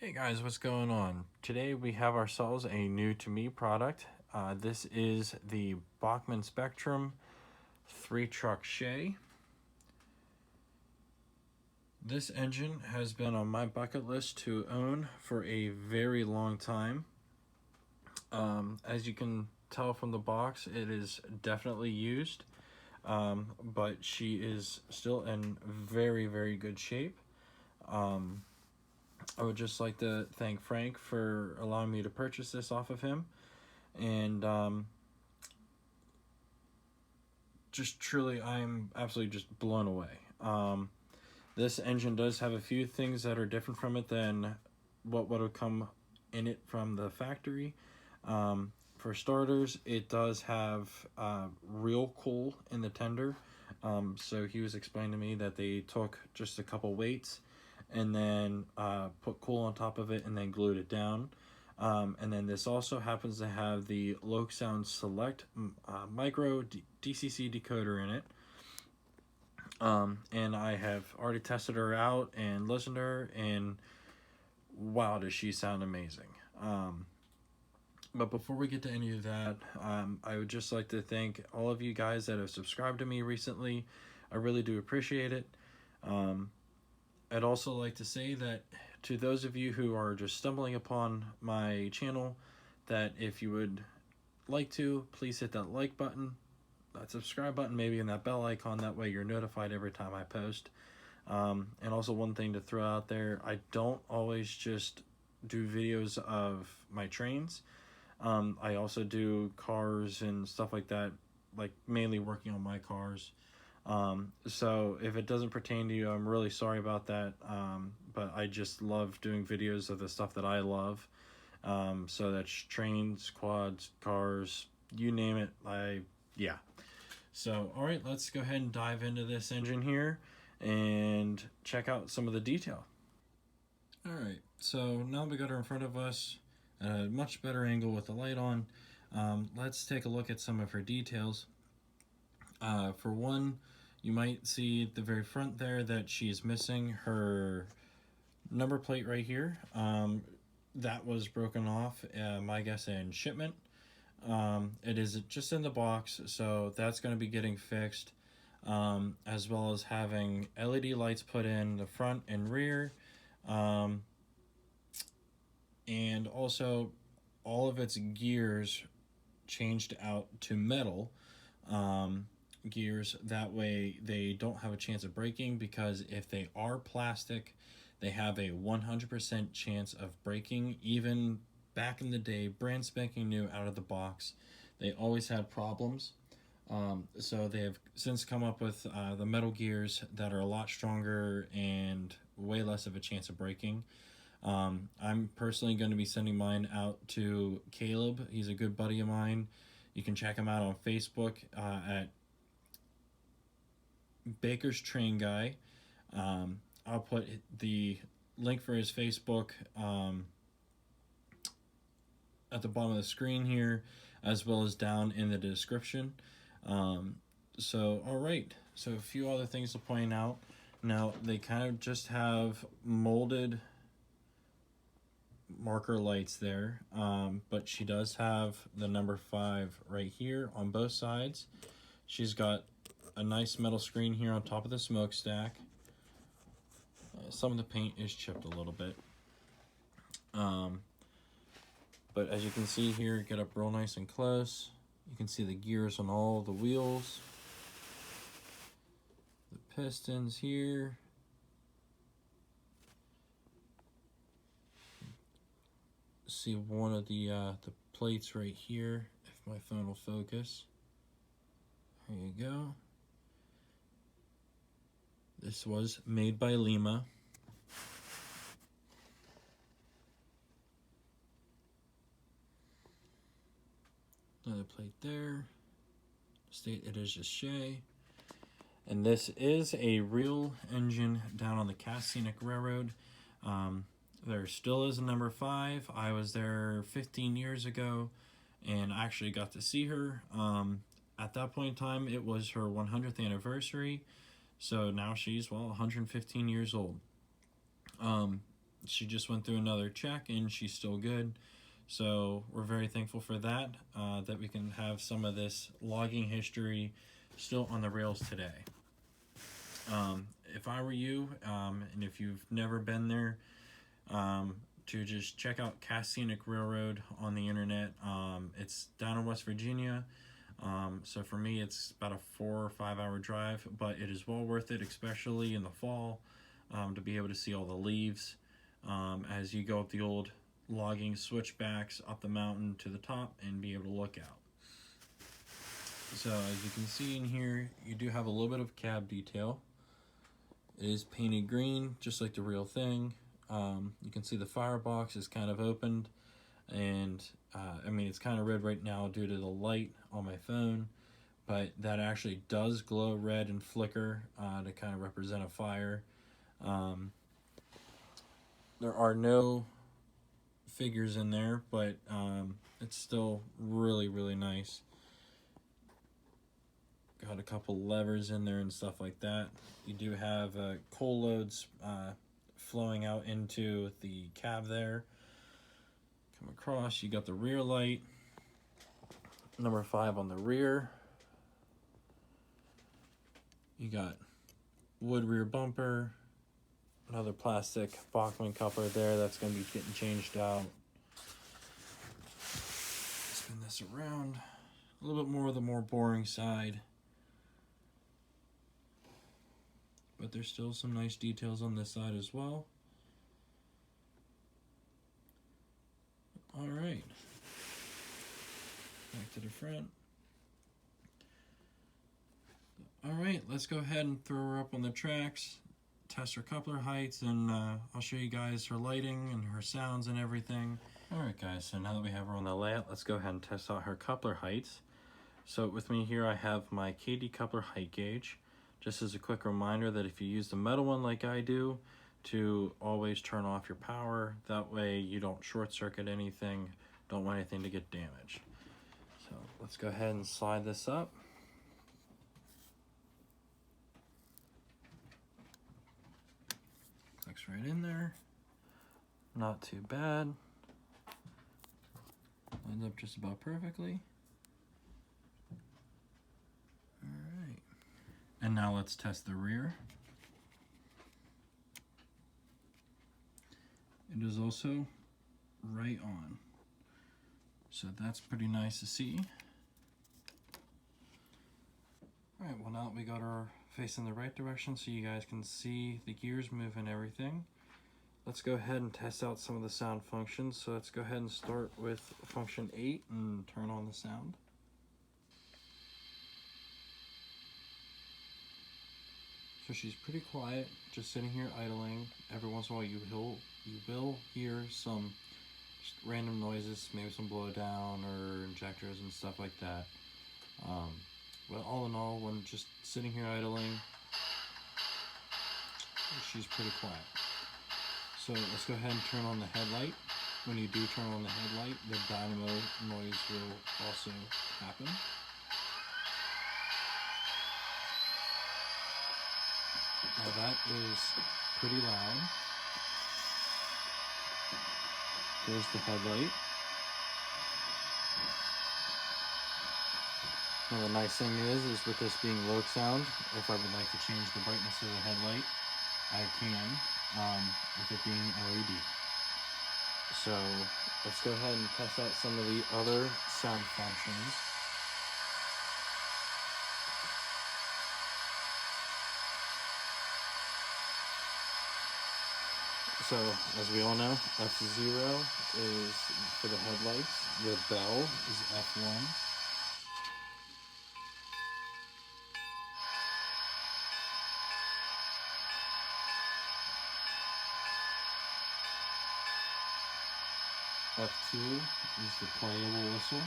Hey guys, what's going on? Today we have ourselves a new to me product. This is the Bachmann Spectrum 3-truck Shay. This engine has been on my bucket list to own for a very long time. As you can tell from the box, it is definitely used, but she is still in very, very good shape. I would just like to thank Frank for allowing me to purchase this off of him. And just truly, I'm absolutely just blown away. This engine does have a few things that are different from it than what would have come in it from the factory. For starters, it does have real coal in the tender. So he was explaining to me that they took just a couple weights and then put coal on top of it and then glued it down. And then this also happens to have the Loksound Select micro DCC decoder in it. And I have already tested her out and listened to her, and wow, does she sound amazing. But before we get to any of that, I would just like to thank all of you guys that have subscribed to me recently. I really do appreciate it. I'd also like to say that to those of you who are just stumbling upon my channel, that if you would like to, please hit that like button, that subscribe button maybe, and that bell icon. That way you're notified every time I post. And also one thing to throw out there, I don't always just do videos of my trains. I also do cars and stuff like that, like mainly working on my cars. So if it doesn't pertain to you, I'm really sorry about that. But I just love doing videos of the stuff that I love. So that's trains, quads, cars, you name it. Yeah. So, all right, let's go ahead and dive into this engine here and check out some of the detail. All right, so now we got her in front of us at a much better angle with the light on. Let's take a look at some of her details. For one, you might see at the very front there that she's missing her number plate right here. That was broken off, my guess, in shipment. It is just in the box, so that's going to be getting fixed, as well as having LED lights put in the front and rear, and also all of its gears changed out to metal gears. That way they don't have a chance of breaking, because if they are plastic, they have a 100% chance of breaking. Even back in the day, brand spanking new out of the box, they always had problems. So they have since come up with the metal gears that are a lot stronger and way less of a chance of breaking. I'm personally going to be sending mine out to Caleb. He's a good buddy of mine. You can check him out on Facebook at Baker's Train Guy. I'll put the link for his Facebook at the bottom of the screen here, as well as down in the description. So, all right. So a few other things to point out. Now, they kind of just have molded marker lights there, but she does have the number 5 right here on both sides. She's got a nice metal screen here on top of the smokestack. Some of the paint is chipped a little bit. But as you can see here, get up real nice and close. You can see the gears on all the wheels. The pistons here. See one of the plates right here, if my phone will focus. There you go. This was made by Lima. Another plate there. State it is just Shay. And this is a real engine down on the Scenic Railroad. There still is a number 5. I was there 15 years ago and actually got to see her. At that point in time, it was her 100th anniversary. So now she's, well, 115 years old. she just went through another check and she's still good. So we're very thankful for that, that we can have some of this logging history still on the rails today. If I were you, and if you've never been there, to just check out Scenic Railroad on the internet. It's down in West Virginia. So for me, it's about a 4 or 5 hour drive, but it is well worth it, especially in the fall, to be able to see all the leaves as you go up the old logging switchbacks up the mountain to the top and be able to look out. So as you can see in here, you do have a little bit of cab detail. It is painted green, just like the real thing. You can see the firebox is kind of opened, and I mean, it's kind of red right now due to the light on my phone, but that actually does glow red and flicker to kind of represent a fire. There are no figures in there, but it's still really nice. Got a couple levers in there and stuff like that. You do have coal loads flowing out into the cab there. Come across, you got the rear light, number 5 on the rear. You got wood rear bumper, another plastic Bachmann coupler there that's going to be getting changed out. Spin this around, a little bit more of the more boring side, but there's still some nice details on this side as well. All right, back to the front. All right, let's go ahead and throw her up on the tracks, test her coupler heights, and I'll show you guys her lighting and her sounds and everything. All right, guys, so now that we have her on the layout, let's go ahead and test out her coupler heights. So with me here, I have my KD coupler height gauge. Just as a quick reminder that if you use the metal one like I do, to always turn off your power. That way you don't short circuit anything, don't want anything to get damaged. So let's go ahead and slide this up. Clicks right in there. Not too bad. Lines up just about perfectly. All right. And now let's test the rear. It is also right on. So that's pretty nice to see. All right, well now that we got our face in the right direction so you guys can see the gears move and everything, let's go ahead and test out some of the sound functions. So let's go ahead and start with function 8 and turn on the sound. So she's pretty quiet, just sitting here idling. Every once in a while you will hear some just random noises, maybe some blowdown or injectors and stuff like that. But all in all, when just sitting here idling, she's pretty quiet. So let's go ahead and turn on the headlight. When you do turn on the headlight, the dynamo noise will also happen. Now that is pretty loud. There's the headlight. Now the nice thing is with this being Loksound, if I would like to change the brightness of the headlight, I can, with it being LED. So let's go ahead and test out some of the other sound functions. So, as we all know, F0 is for the headlights. The bell is F1. F2 is the playable whistle.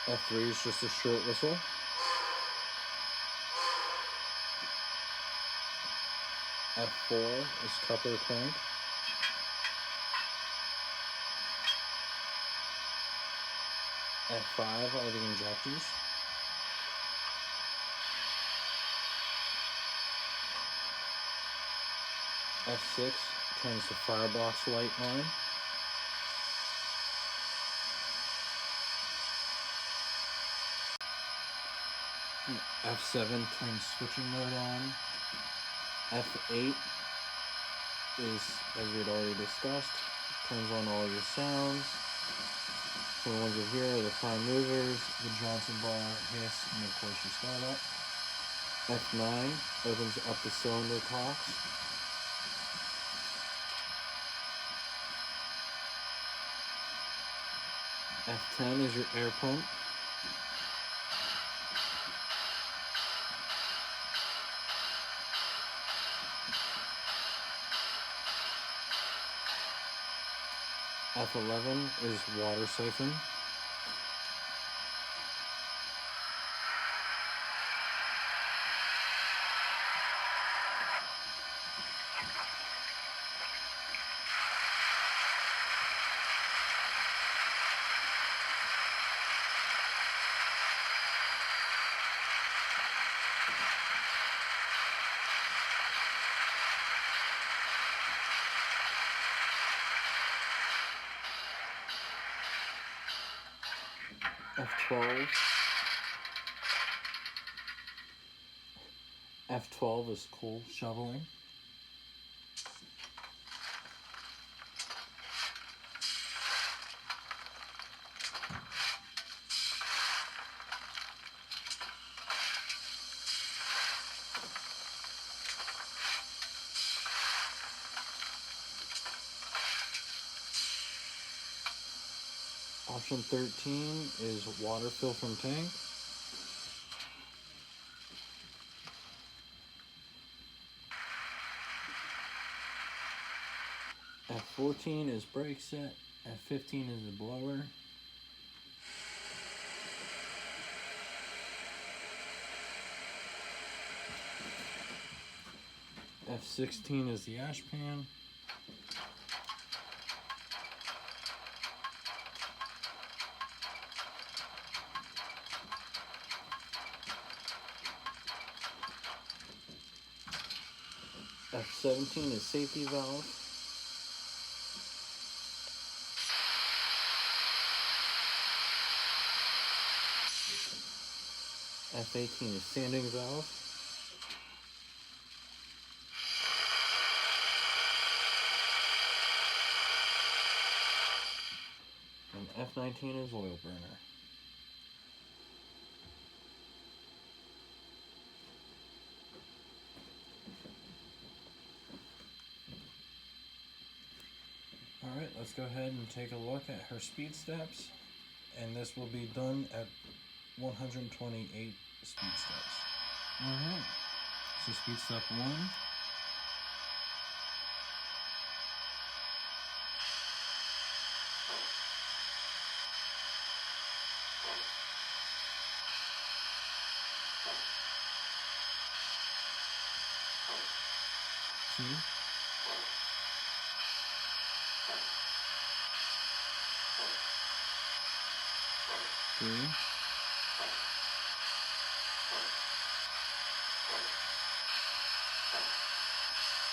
F3 is just a short whistle. F4 is coupler clank. F5 are the injectors. F6 turns the firebox light on. F7 turns switching mode on. F8 is, as we had already discussed, turns on all your sounds. So the ones you hear are the prime movers, the Johnson bar, hiss, and of course your startup. F9 opens up the cylinder cocks. F10 is your air pump. F11 is water syphon. F12. F12 is coal shoveling. Option 13 is water fill from tank. F14 is brake set. F15 is the blower. F16 is the Ashpan. F17 is safety valve. F18 is sanding valve. And F19 is oil burner. Alright, let's go ahead and take a look at her speed steps. And this will be done at 128 speed steps. Alright, so speed step 1. Two. 3.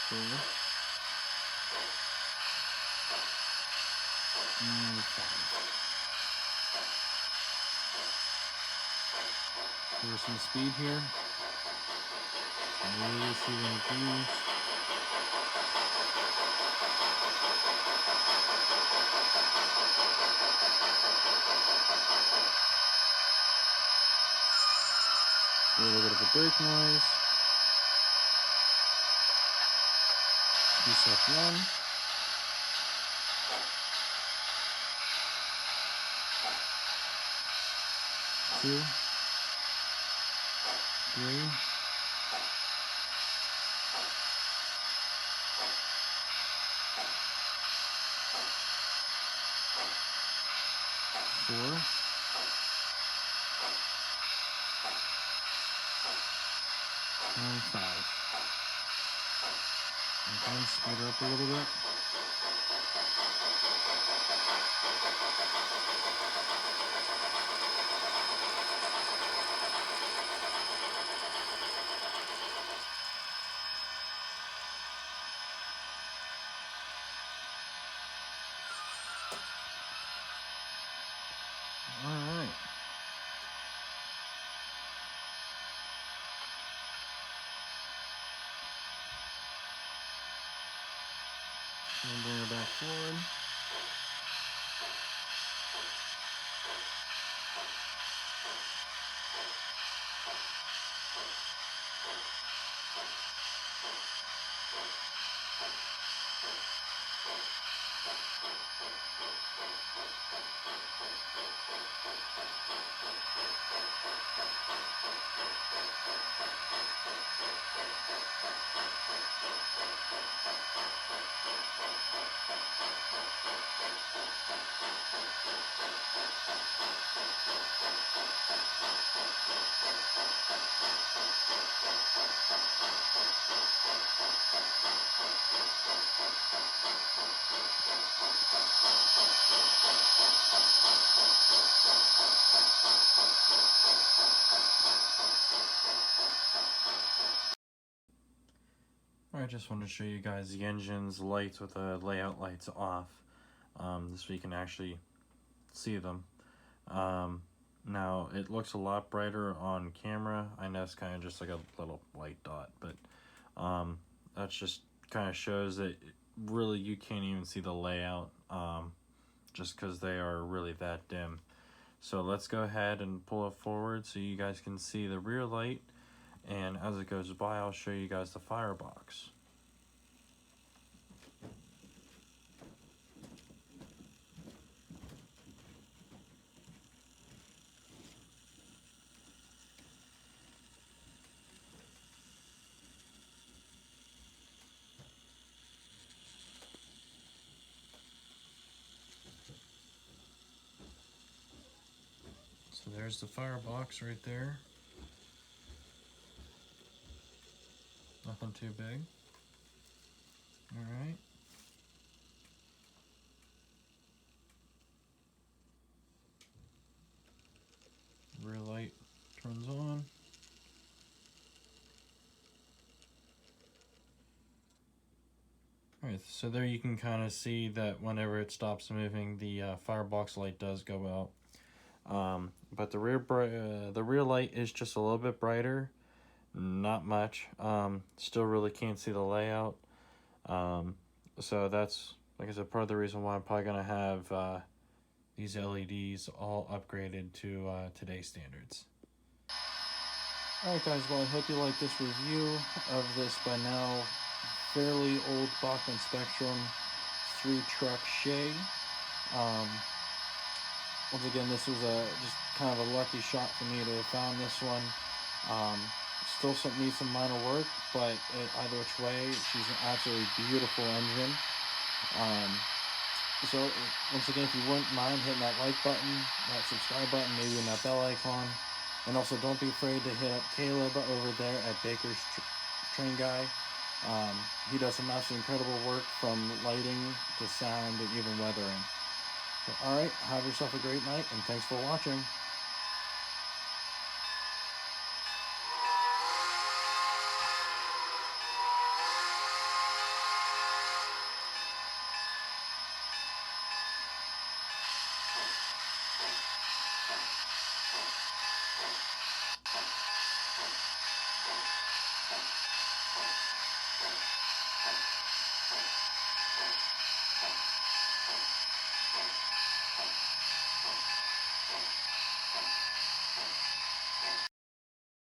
4. And 5. There's some speed here. Really feeling through. A little bit of a brake noise. Step 1. 2. 3. 4. And 5. And speed her up a little bit. Alright. Bring her back forward. I just want to show you guys the engine's lights with the layout lights off, so you can actually see them. Now it looks a lot brighter on camera. I know it's kind of just like a little white dot, but that just kind of shows that really you can't even see the layout, just because they are really that dim. So let's go ahead and pull it forward so you guys can see the rear light, and as it goes by I'll show you guys the firebox. So there's the firebox right there. Nothing too big. Alright. Rear light turns on. Alright, so there you can kind of see that whenever it stops moving, the firebox light does go out. But the rear light is just a little bit brighter, not much. Still really can't see the layout. So that's, like I said, part of the reason why I'm probably gonna have these LEDs all upgraded to today's standards. Alright guys, well I hope you like this review of this by now fairly old Bachmann Spectrum 3-truck Shay. Once again, this was just kind of a lucky shot for me to have found this one. Still needs some minor work, but either which way, she's an absolutely beautiful engine. So once again, if you wouldn't mind hitting that like button, that subscribe button, maybe in that bell icon. And also don't be afraid to hit up Caleb over there at Baker's Train Guy. He does some absolutely incredible work, from lighting to sound to even weathering. So, alright, have yourself a great night, and thanks for watching.